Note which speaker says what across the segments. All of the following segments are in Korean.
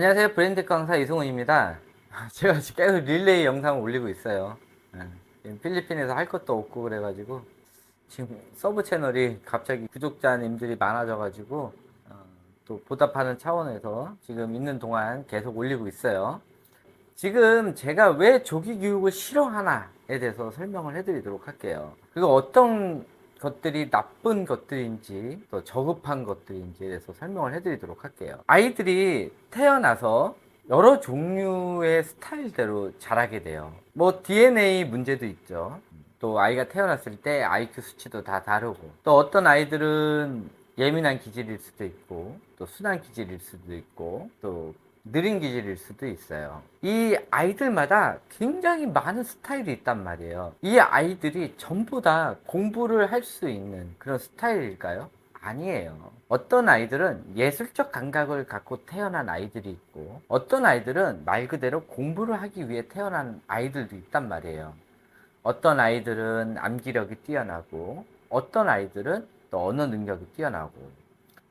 Speaker 1: 안녕하세요. 브랜드 강사 이승훈입니다. 제가 지금 계속 릴레이 영상을 올리고 있어요. 지금 필리핀에서 할 것도 없고 그래가지고 지금 서브 채널이 갑자기 구독자님들이 많아져가지고 또 보답하는 차원에서 지금 있는 동안 계속 올리고 있어요. 지금 제가 왜 조기 교육을 싫어하나에 대해서 설명을 해드리도록 할게요. 그리고 어떤 것들이 나쁜 것들인지 또 저급한 것들인지에 대해서 설명을 해드리도록 할게요. 아이들이 태어나서 여러 종류의 스타일대로 자라게 돼요. 뭐 DNA 문제도 있죠. 또 아이가 태어났을 때 IQ 수치도 다 다르고, 또 어떤 아이들은 예민한 기질일 수도 있고, 또 순한 기질일 수도 있고, 또 느린 기질일 수도 있어요. 이 아이들마다 굉장히 많은 스타일이 있단 말이에요. 이 아이들이 전부 다 공부를 할 수 있는 그런 스타일일까요? 아니에요. 어떤 아이들은 예술적 감각을 갖고 태어난 아이들이 있고, 어떤 아이들은 말 그대로 공부를 하기 위해 태어난 아이들도 있단 말이에요. 어떤 아이들은 암기력이 뛰어나고, 어떤 아이들은 또 언어 능력이 뛰어나고,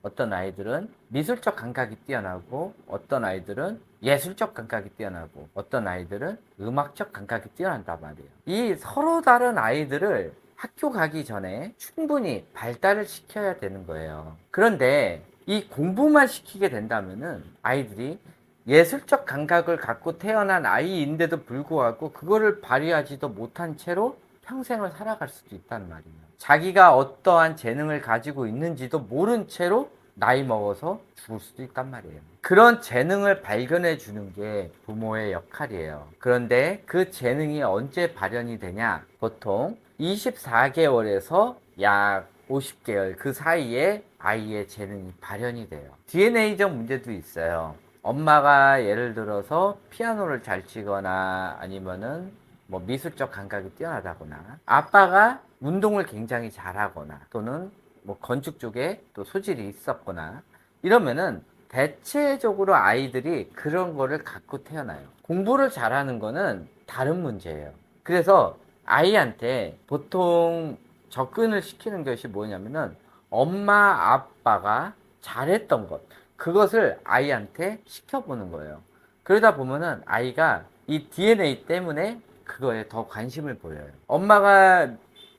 Speaker 1: 어떤 아이들은 미술적 감각이 뛰어나고, 어떤 아이들은 예술적 감각이 뛰어나고, 어떤 아이들은 음악적 감각이 뛰어난단 말이에요. 이 서로 다른 아이들을 학교 가기 전에 충분히 발달을 시켜야 되는 거예요. 그런데 이 공부만 시키게 된다면은 아이들이 예술적 감각을 갖고 태어난 아이인데도 불구하고 그거를 발휘하지도 못한 채로 평생을 살아갈 수도 있단 말이에요. 자기가 어떠한 재능을 가지고 있는지도 모른 채로 나이 먹어서 죽을 수도 있단 말이에요. 그런 재능을 발견해 주는 게 부모의 역할이에요. 그런데 그 재능이 언제 발현이 되냐? 보통 24개월에서 약 50개월 그 사이에 아이의 재능이 발현이 돼요. DNA적 문제도 있어요. 엄마가 예를 들어서 피아노를 잘 치거나 아니면은 뭐 미술적 감각이 뛰어나다거나, 아빠가 운동을 굉장히 잘하거나, 또는 뭐 건축 쪽에 또 소질이 있었거나, 이러면은 대체적으로 아이들이 그런 거를 갖고 태어나요. 공부를 잘하는 거는 다른 문제예요. 그래서 아이한테 보통 접근을 시키는 것이 뭐냐면은 엄마 아빠가 잘했던 것, 그것을 아이한테 시켜보는 거예요. 그러다 보면은 아이가 이 DNA 때문에 그거에 더 관심을 보여요. 엄마가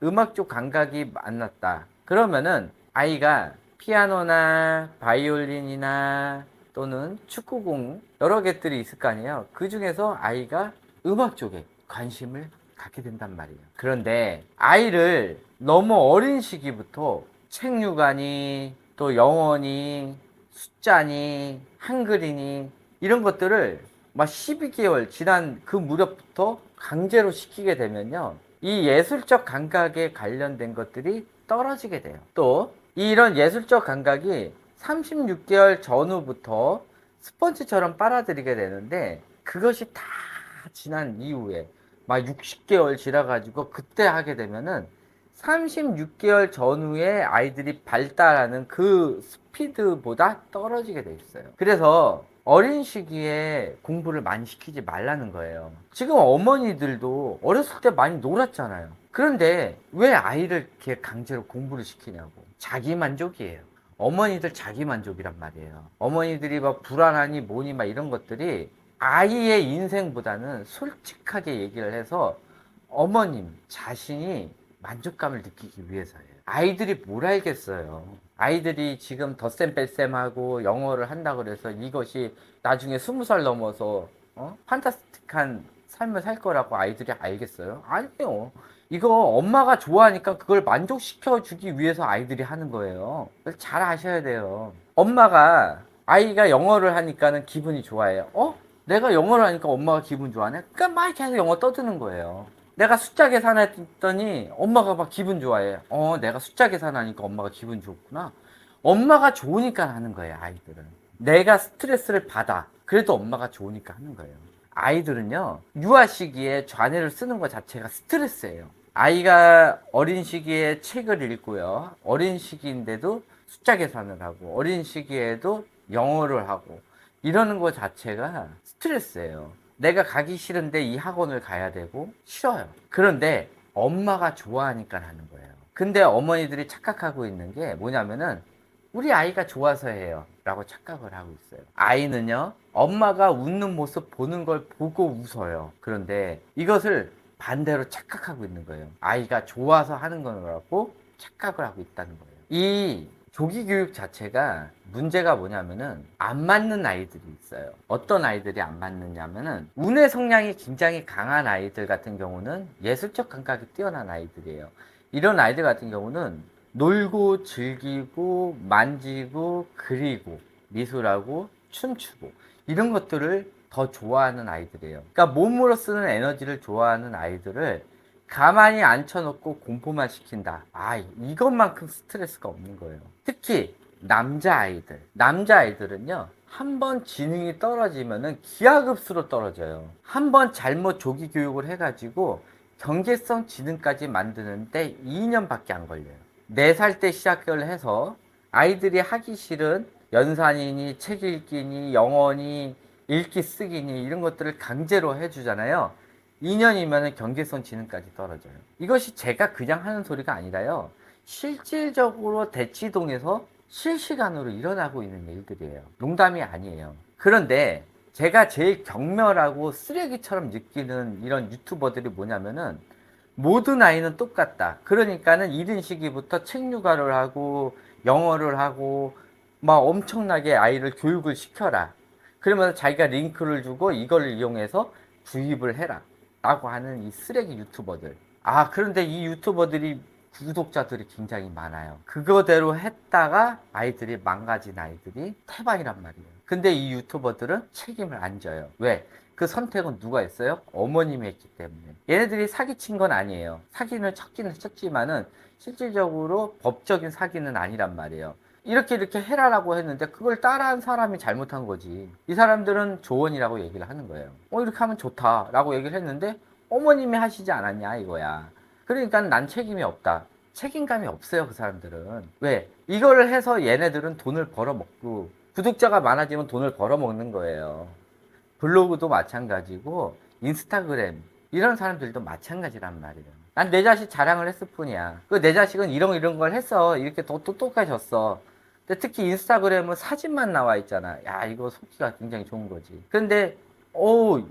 Speaker 1: 음악 쪽 감각이 안 났다. 그러면은 아이가 피아노나 바이올린이나 또는 축구공 여러 개들이 있을 거 아니에요. 그 중에서 아이가 음악 쪽에 관심을 갖게 된단 말이에요. 그런데 아이를 너무 어린 시기부터 책류가니 또 영어니 숫자니 한글이니 이런 것들을 막 12개월 지난 그 무렵부터 강제로 시키게 되면요, 이 예술적 감각에 관련된 것들이 떨어지게 돼요. 또 이런 예술적 감각이 36개월 전후부터 스펀지처럼 빨아들이게 되는데, 그것이 다 지난 이후에 막 60개월 지나가지고 그때 하게 되면은 36개월 전후에 아이들이 발달하는 그 스피드보다 떨어지게 돼 있어요. 그래서 어린 시기에 공부를 많이 시키지 말라는 거예요. 지금 어머니들도 어렸을 때 많이 놀았잖아요. 그런데 왜 아이를 이렇게 강제로 공부를 시키냐고. 자기 만족이에요. 어머니들 자기 만족이란 말이에요. 어머니들이 막 불안하니 뭐니 막 이런 것들이 아이의 인생보다는 솔직하게 얘기를 해서 어머님 자신이 만족감을 느끼기 위해서예요. 아이들이 뭘 알겠어요. 아이들이 지금 덧셈 뺄셈 하고 영어를 한다 그래서 이것이 나중에 20살 넘어서 판타스틱한 삶을 살 거라고 아이들이 알겠어요? 아니에요. 이거 엄마가 좋아하니까 그걸 만족시켜 주기 위해서 아이들이 하는 거예요. 그래서 잘 아셔야 돼요. 엄마가 아이가 영어를 하니까는 기분이 좋아해요. 내가 영어를 하니까 엄마가 기분 좋아하네? 그러니까 막 계속 영어 떠드는 거예요. 내가 숫자 계산했더니 엄마가 막 기분 좋아해. 내가 숫자 계산하니까 엄마가 기분 좋구나. 엄마가 좋으니까 하는 거예요, 아이들은. 내가 스트레스를 받아. 그래도 엄마가 좋으니까 하는 거예요. 아이들은요, 유아 시기에 좌뇌를 쓰는 것 자체가 스트레스예요. 아이가 어린 시기에 책을 읽고요. 어린 시기인데도 숫자 계산을 하고, 어린 시기에도 영어를 하고, 이러는 것 자체가 스트레스예요. 내가 가기 싫은데 이 학원을 가야 되고 싫어요. 그런데 엄마가 좋아하니까 하는 거예요. 근데 어머니들이 착각하고 있는 게 뭐냐면은 우리 아이가 좋아서 해요 라고 착각을 하고 있어요. 아이는요, 엄마가 웃는 모습 보는 걸 보고 웃어요. 그런데 이것을 반대로 착각하고 있는 거예요. 아이가 좋아서 하는 거라고 착각을 하고 있다는 거예요. 이 조기 교육 자체가 문제가 뭐냐면은 안 맞는 아이들이 있어요. 어떤 아이들이 안 맞느냐면은 운의 성향이 굉장히 강한 아이들 같은 경우는 예술적 감각이 뛰어난 아이들이에요. 이런 아이들 같은 경우는 놀고 즐기고 만지고 그리고 미술하고 춤추고 이런 것들을 더 좋아하는 아이들이에요. 그러니까 몸으로 쓰는 에너지를 좋아하는 아이들을 가만히 앉혀놓고 공부만 시킨다. 아, 이것만큼 스트레스가 없는 거예요. 특히 남자아이들은요, 한 번 지능이 떨어지면은 기하급수로 떨어져요. 한 번 잘못 조기 교육을 해가지고 경제성 지능까지 만드는데 2년밖에 안 걸려요. 4살 때 시작을 해서 아이들이 하기 싫은 연산이니 책 읽기니 영어니 읽기 쓰기니 이런 것들을 강제로 해주잖아요. 2년이면 경제성 지능까지 떨어져요. 이것이 제가 그냥 하는 소리가 아니라요. 실질적으로 대치동에서 실시간으로 일어나고 있는 일들이에요. 농담이 아니에요. 그런데 제가 제일 경멸하고 쓰레기처럼 느끼는 이런 유튜버들이 뭐냐면은 모든 아이는 똑같다. 그러니까는 이른 시기부터 책 육아를 하고 영어를 하고 막 엄청나게 아이를 교육을 시켜라. 그러면서 자기가 링크를 주고 이걸 이용해서 구입을 해라. 라고 하는 이 쓰레기 유튜버들. 아, 그런데 이 유튜버들이 구독자들이 굉장히 많아요. 그거대로 했다가 아이들이 망가진 아이들이 태반이란 말이에요. 근데 이 유튜버들은 책임을 안 져요. 왜? 그 선택은 누가 했어요? 어머님이 했기 때문에. 얘네들이 사기친 건 아니에요. 사기는 쳤기는 쳤지만은 실질적으로 법적인 사기는 아니란 말이에요. 이렇게 해라라고 했는데 그걸 따라한 사람이 잘못한 거지. 이 사람들은 조언이라고 얘기를 하는 거예요. 이렇게 하면 좋다라고 얘기를 했는데 어머님이 하시지 않았냐 이거야. 그러니까 난 책임이 없다. 책임감이 없어요, 그 사람들은. 왜? 이거를 해서 얘네들은 돈을 벌어먹고 구독자가 많아지면 돈을 벌어먹는 거예요. 블로그도 마찬가지고 인스타그램 이런 사람들도 마찬가지란 말이에요. 난 내 자식 자랑을 했을 뿐이야. 그 내 자식은 이런 걸 했어. 이렇게 더 똑똑해졌어. 근데 특히 인스타그램은 사진만 나와 있잖아. 야, 이거 속기가 굉장히 좋은 거지. 근데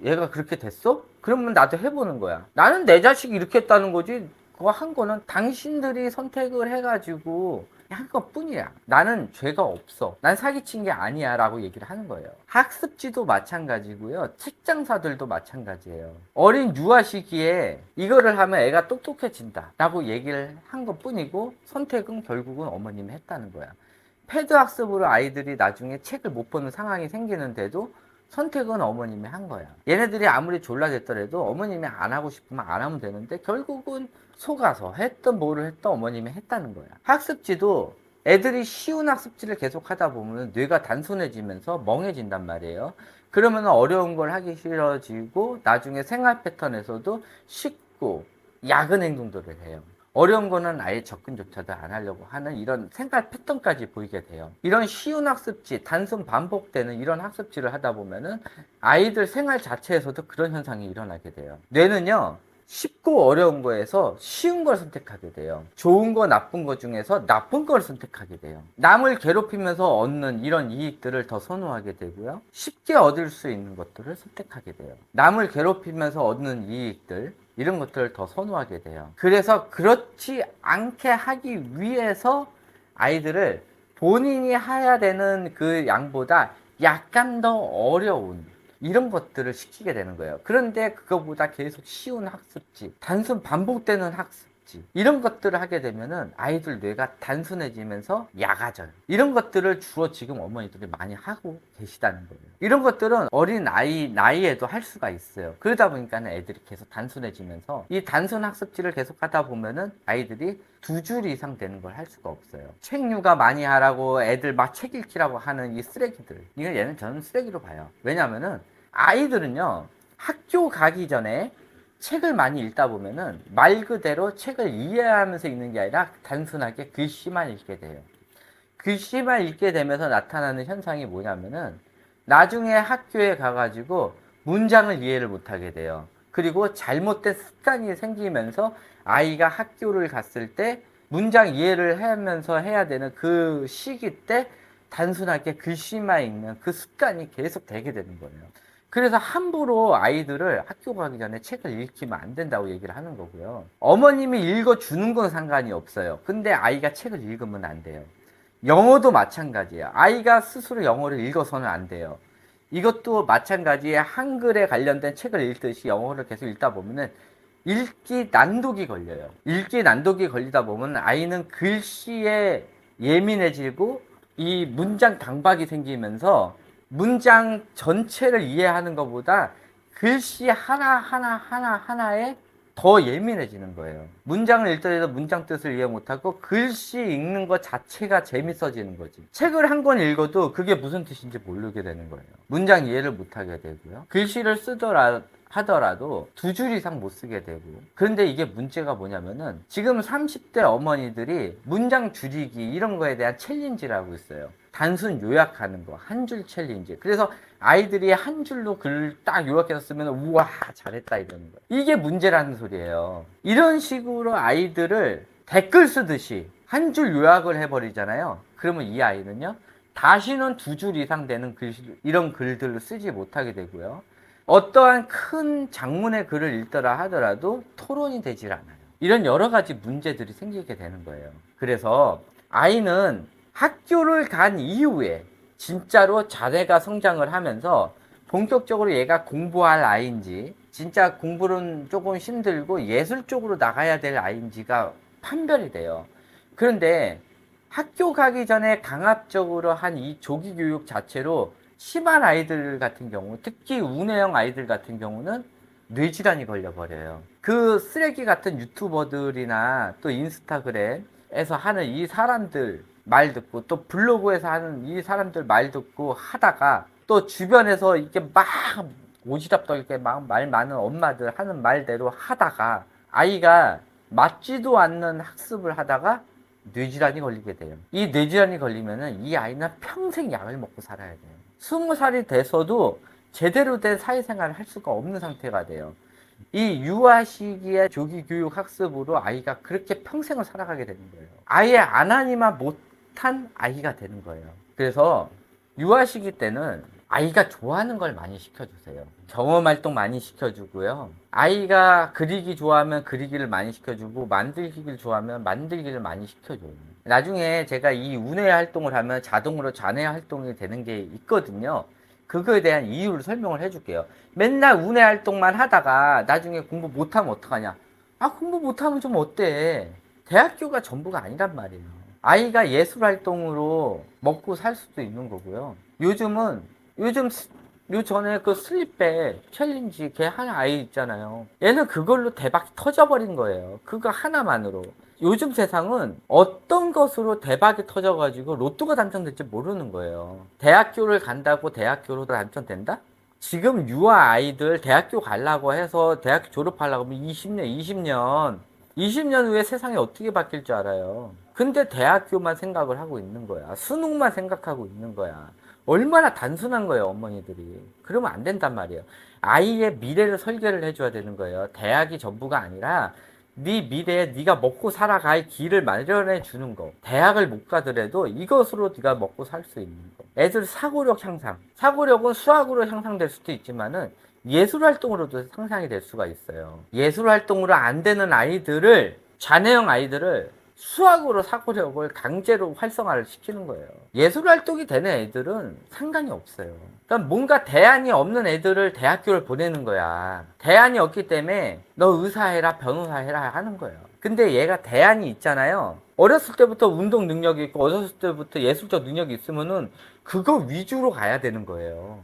Speaker 1: 얘가 그렇게 됐어? 그러면 나도 해보는 거야. 나는 내 자식이 이렇게 했다는 거지. 그거 한 거는 당신들이 선택을 해가지고 한 것뿐이야. 나는 죄가 없어. 난 사기친 게 아니야 라고 얘기를 하는 거예요. 학습지도 마찬가지고요. 책 장사들도 마찬가지예요. 어린 유아 시기에 이거를 하면 애가 똑똑해진다 라고 얘기를 한 것뿐이고 선택은 결국은 어머님이 했다는 거야. 패드 학습으로 아이들이 나중에 책을 못 보는 상황이 생기는데도 선택은 어머님이 한 거야. 얘네들이 아무리 졸라댔더라도 어머님이 안 하고 싶으면 안 하면 되는데 결국은 속아서 뭐를 했던 어머님이 했다는 거야. 학습지도 애들이 쉬운 학습지를 계속 하다 보면 뇌가 단순해지면서 멍해진단 말이에요. 그러면 어려운 걸 하기 싫어지고 나중에 생활 패턴에서도 쉽고 야근 행동들을 해요. 어려운 거는 아예 접근조차도 안 하려고 하는 이런 생활 패턴까지 보이게 돼요. 이런 쉬운 학습지, 단순 반복되는 이런 학습지를 하다 보면은 아이들 생활 자체에서도 그런 현상이 일어나게 돼요. 뇌는요, 쉽고 어려운 거에서 쉬운 걸 선택하게 돼요. 좋은 거, 나쁜 거 중에서 나쁜 걸 선택하게 돼요. 남을 괴롭히면서 얻는 이런 이익들을 더 선호하게 되고요. 쉽게 얻을 수 있는 것들을 선택하게 돼요. 남을 괴롭히면서 얻는 이익들, 이런 것들을 더 선호하게 돼요. 그래서 그렇지 않게 하기 위해서 아이들을 본인이 해야 되는 그 양보다 약간 더 어려운 이런 것들을 시키게 되는 거예요. 그런데 그거보다 계속 쉬운 학습지, 단순 반복되는 학습지 이런 것들을 하게 되면은 아이들 뇌가 단순해지면서 약아져요. 이런 것들을 주로 지금 어머니들이 많이 하고 계시다는 거예요. 이런 것들은 어린 나이에도 할 수가 있어요. 그러다 보니까 애들이 계속 단순해지면서 이 단순 학습지를 계속 하다 보면은 아이들이 2줄 이상 되는 걸 할 수가 없어요. 책 육아 많이 하라고 애들 막 책 읽기라고 하는 이 쓰레기들. 얘는 저는 쓰레기로 봐요. 왜냐면은 아이들은요, 학교 가기 전에 책을 많이 읽다 보면은 말 그대로 책을 이해하면서 읽는 게 아니라 단순하게 글씨만 읽게 돼요. 글씨만 읽게 되면서 나타나는 현상이 뭐냐면은 나중에 학교에 가가지고 문장을 이해를 못하게 돼요. 그리고 잘못된 습관이 생기면서 아이가 학교를 갔을 때 문장 이해를 하면서 해야 되는 그 시기 때 단순하게 글씨만 읽는 그 습관이 계속 되게 되는 거예요. 그래서 함부로 아이들을 학교 가기 전에 책을 읽히면 안 된다고 얘기를 하는 거고요. 어머님이 읽어주는 건 상관이 없어요. 근데 아이가 책을 읽으면 안 돼요. 영어도 마찬가지예요. 아이가 스스로 영어를 읽어서는 안 돼요. 이것도 마찬가지에 한글에 관련된 책을 읽듯이 영어를 계속 읽다 보면은 읽기 난독이 걸려요. 읽기 난독이 걸리다 보면 아이는 글씨에 예민해지고 이 문장 강박이 생기면서 문장 전체를 이해하는 것보다 글씨 하나하나에 더 예민해지는 거예요. 문장을 읽더라도 문장 뜻을 이해 못하고 글씨 읽는 것 자체가 재밌어지는 거지. 책을 한 권 읽어도 그게 무슨 뜻인지 모르게 되는 거예요. 문장 이해를 못하게 되고요. 글씨를 하더라도 두 줄 이상 못 쓰게 되고. 그런데 이게 문제가 뭐냐면은 지금 30대 어머니들이 문장 줄이기 이런 거에 대한 챌린지라고 있어요. 단순 요약하는 거, 한 줄 챌린지. 그래서 아이들이 한 줄로 글을 딱 요약해서 쓰면 우와 잘했다 이러는 거예요. 이게 문제라는 소리예요. 이런 식으로 아이들을 댓글 쓰듯이 한 줄 요약을 해버리잖아요. 그러면 이 아이는요 다시는 두 줄 이상 되는 이런 글들을 쓰지 못하게 되고요. 어떠한 큰 장문의 글을 읽더라 하더라도 토론이 되질 않아요. 이런 여러 가지 문제들이 생기게 되는 거예요. 그래서 아이는 학교를 간 이후에 진짜로 자네가 성장을 하면서 본격적으로 얘가 공부할 아이인지 진짜 공부는 조금 힘들고 예술 쪽으로 나가야 될 아이인지가 판별이 돼요. 그런데 학교 가기 전에 강압적으로 한 이 조기 교육 자체로 심한 아이들 같은 경우, 특히 우뇌형 아이들 같은 경우는 뇌질환이 걸려버려요. 그 쓰레기 같은 유튜버들이나 또 인스타그램에서 하는 이 사람들 말 듣고 또 블로그에서 하는 이 사람들 말 듣고 하다가 또 주변에서 이렇게 막 오지랖 떨게 막 말 많은 엄마들 하는 말대로 하다가 아이가 맞지도 않는 학습을 하다가 뇌질환이 걸리게 돼요. 이 뇌질환이 걸리면은 이 아이는 평생 약을 먹고 살아야 돼요. 20살이 돼서도 제대로 된 사회생활을 할 수가 없는 상태가 돼요. 이 유아 시기의 조기 교육 학습으로 아이가 그렇게 평생을 살아가게 되는 거예요. 아예 안 하니만 못한 아이가 되는 거예요. 그래서 유아 시기 때는 아이가 좋아하는 걸 많이 시켜주세요. 경험 활동 많이 시켜주고요. 아이가 그리기 좋아하면 그리기를 많이 시켜주고 만들기를 좋아하면 만들기를 많이 시켜줘요. 나중에 제가 이 운회 활동을 하면 자동으로 자뇌 활동이 되는 게 있거든요. 그거에 대한 이유를 설명을 해줄게요. 맨날 운회 활동만 하다가 나중에 공부 못하면 어떡하냐? 아, 공부 못하면 좀 어때? 대학교가 전부가 아니란 말이에요. 아이가 예술 활동으로 먹고 살 수도 있는 거고요. 요즘 요 전에 그 슬립백 챌린지 걔 하나 아이 있잖아요. 얘는 그걸로 대박 터져버린 거예요. 그거 하나만으로. 요즘 세상은 어떤 것으로 대박이 터져가지고 로또가 당첨될지 모르는 거예요. 대학교를 간다고 대학교로 당첨된다? 지금 유아 아이들 대학교 가려고 해서 대학교 졸업하려고 하면 20년 후에 세상이 어떻게 바뀔 줄 알아요. 근데 대학교만 생각을 하고 있는 거야. 수능만 생각하고 있는 거야. 얼마나 단순한 거예요, 어머니들이. 그러면 안 된단 말이에요. 아이의 미래를 설계를 해줘야 되는 거예요. 대학이 전부가 아니라 네 미래에 네가 먹고 살아갈 길을 마련해 주는 거. 대학을 못 가더라도 이것으로 네가 먹고 살 수 있는 거. 애들 사고력 향상. 사고력은 수학으로 향상될 수도 있지만은 예술 활동으로도 향상이 될 수가 있어요. 예술 활동으로 안 되는 아이들을, 자뇌형 아이들을 수학으로 사고력을 강제로 활성화를 시키는 거예요. 예술 활동이 되는 애들은 상관이 없어요. 그러니까 뭔가 대안이 없는 애들을 대학교를 보내는 거야. 대안이 없기 때문에 너 의사해라, 변호사해라 하는 거예요. 근데 얘가 대안이 있잖아요. 어렸을 때부터 운동 능력이 있고 어렸을 때부터 예술적 능력이 있으면은 그거 위주로 가야 되는 거예요.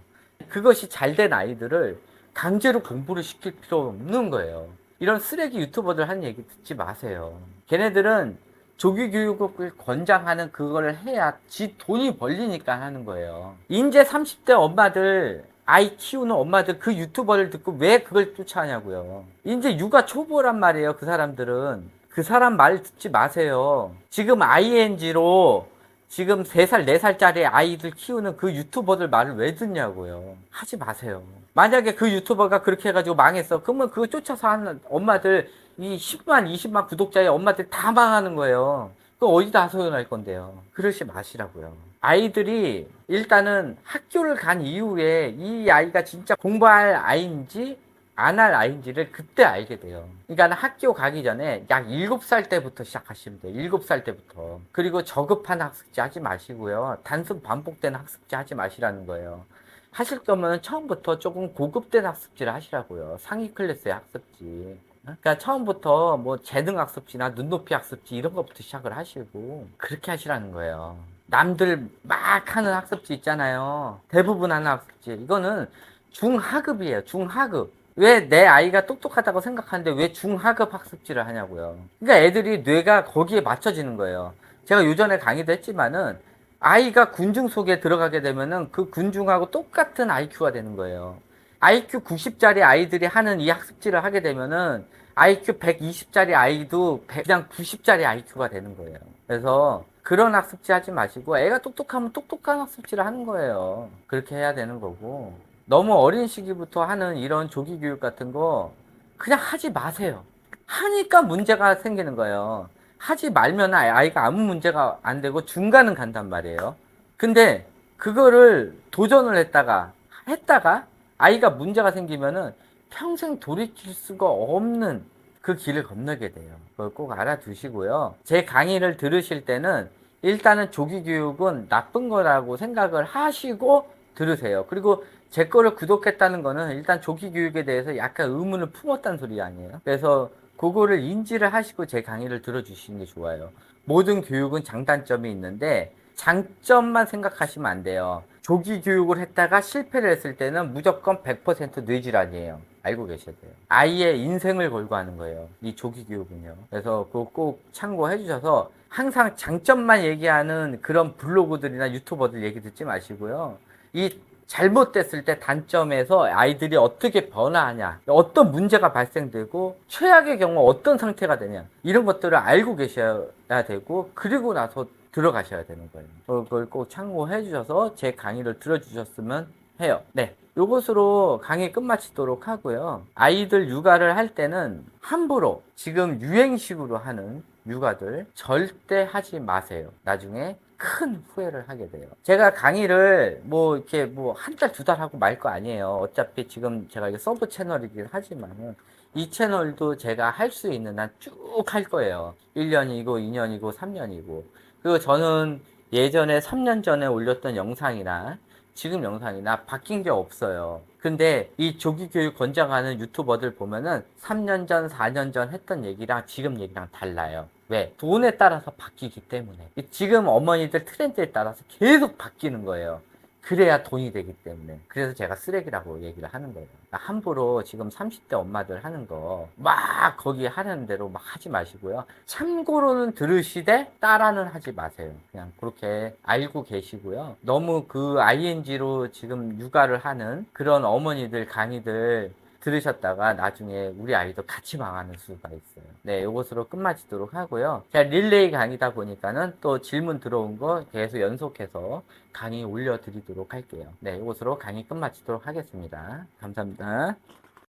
Speaker 1: 그것이 잘 된 아이들을 강제로 공부를 시킬 필요 없는 거예요. 이런 쓰레기 유튜버들 하는 얘기 듣지 마세요. 걔네들은 조기 교육을 권장하는 그거를 해야 지 돈이 벌리니까 하는 거예요. 이제 30대 엄마들, 아이 키우는 엄마들 그 유튜버를 듣고 왜 그걸 쫓아하냐고요. 이제 육아 초보란 말이에요. 그 사람들은. 그 사람 말 듣지 마세요. 지금 ING로 지금 3살, 4살짜리 아이들 키우는 그 유튜버들 말을 왜 듣냐고요. 하지 마세요. 만약에 그 유튜버가 그렇게 해가지고 망했어. 그러면 그거 쫓아서 하는 엄마들 이 10만, 20만 구독자의 엄마들이 다 망하는 거예요. 그 어디다 하소연할 건데요. 그러지 마시라고요. 아이들이 일단은 학교를 간 이후에 이 아이가 진짜 공부할 아이인지 안 할 아이인지를 그때 알게 돼요. 그러니까 학교 가기 전에 약 7살 때부터 시작하시면 돼요. 7살 때부터. 그리고 저급한 학습지 하지 마시고요. 단순 반복된 학습지 하지 마시라는 거예요. 하실 거면 처음부터 조금 고급된 학습지를 하시라고요. 상위 클래스의 학습지. 그러니까 처음부터 뭐 재능 학습지나 눈높이 학습지 이런 것부터 시작을 하시고 그렇게 하시라는 거예요. 남들 막 하는 학습지 있잖아요. 대부분 하는 학습지. 이거는 중하급이에요. 중하급. 왜 내 아이가 똑똑하다고 생각하는데 왜 중하급 학습지를 하냐고요. 그러니까 애들이 뇌가 거기에 맞춰지는 거예요. 제가 요전에 강의도 했지만은 아이가 군중 속에 들어가게 되면은 그 군중하고 똑같은 IQ가 되는 거예요. IQ 90짜리 아이들이 하는 이 학습지를 하게 되면은 IQ 120짜리 아이도 그냥 90짜리 IQ가 되는 거예요. 그래서 그런 학습지 하지 마시고 애가 똑똑하면 똑똑한 학습지를 하는 거예요. 그렇게 해야 되는 거고 너무 어린 시기부터 하는 이런 조기 교육 같은 거 그냥 하지 마세요. 하니까 문제가 생기는 거예요. 하지 말면 아이가 아무 문제가 안 되고 중간은 간단 말이에요. 근데 그거를 도전을 했다가 아이가 문제가 생기면은 평생 돌이킬 수가 없는 그 길을 건너게 돼요. 그걸 꼭 알아두시고요. 제 강의를 들으실 때는 일단은 조기 교육은 나쁜 거라고 생각을 하시고 들으세요. 그리고 제 거를 구독했다는 거는 일단 조기 교육에 대해서 약간 의문을 품었다는 소리 아니에요. 그래서 그거를 인지를 하시고 제 강의를 들어주시는 게 좋아요. 모든 교육은 장단점이 있는데 장점만 생각하시면 안 돼요. 조기 교육을 했다가 실패를 했을 때는 무조건 100% 뇌질환이에요. 알고 계셔야 돼요. 아이의 인생을 걸고 하는 거예요. 이 조기 교육은요. 그래서 그거 꼭 참고해 주셔서 항상 장점만 얘기하는 그런 블로그들이나 유튜버들 얘기 듣지 마시고요. 이 잘못됐을 때 단점에서 아이들이 어떻게 변화하냐, 어떤 문제가 발생되고 최악의 경우 어떤 상태가 되냐 이런 것들을 알고 계셔야 되고 그리고 나서 들어가셔야 되는 거예요. 그걸 꼭 참고해 주셔서 제 강의를 들어주셨으면 해요. 네. 요것으로 강의 끝마치도록 하고요. 아이들 육아를 할 때는 함부로 지금 유행식으로 하는 육아들 절대 하지 마세요. 나중에 큰 후회를 하게 돼요. 제가 강의를 뭐 이렇게 뭐 한 달, 두 달 하고 말 거 아니에요. 어차피 지금 제가 이게 서브 채널이긴 하지만은 이 채널도 제가 할 수 있는 한 쭉 할 거예요. 1년이고 2년이고 3년이고. 그리고 저는 예전에 3년 전에 올렸던 영상이나 지금 영상이나 바뀐 게 없어요. 근데 이 조기 교육 권장하는 유튜버들 보면은 3년 전, 4년 전 했던 얘기랑 지금 얘기랑 달라요. 왜? 돈에 따라서 바뀌기 때문에. 지금 어머니들 트렌드에 따라서 계속 바뀌는 거예요. 그래야 돈이 되기 때문에. 그래서 제가 쓰레기라고 얘기를 하는 거예요. 함부로 지금 30대 엄마들 하는 거 막 거기 하는 대로 막 하지 마시고요. 참고로는 들으시되 따라는 하지 마세요. 그냥 그렇게 알고 계시고요. 너무 그 ING로 지금 육아를 하는 그런 어머니들 강의들 들으셨다가 나중에 우리 아이도 같이 망하는 수가 있어요. 네, 이것으로 끝마치도록 하고요. 제가 릴레이 강의다 보니까는 또 질문 들어온 거 계속 연속해서 강의 올려드리도록 할게요. 네, 이것으로 강의 끝마치도록 하겠습니다. 감사합니다.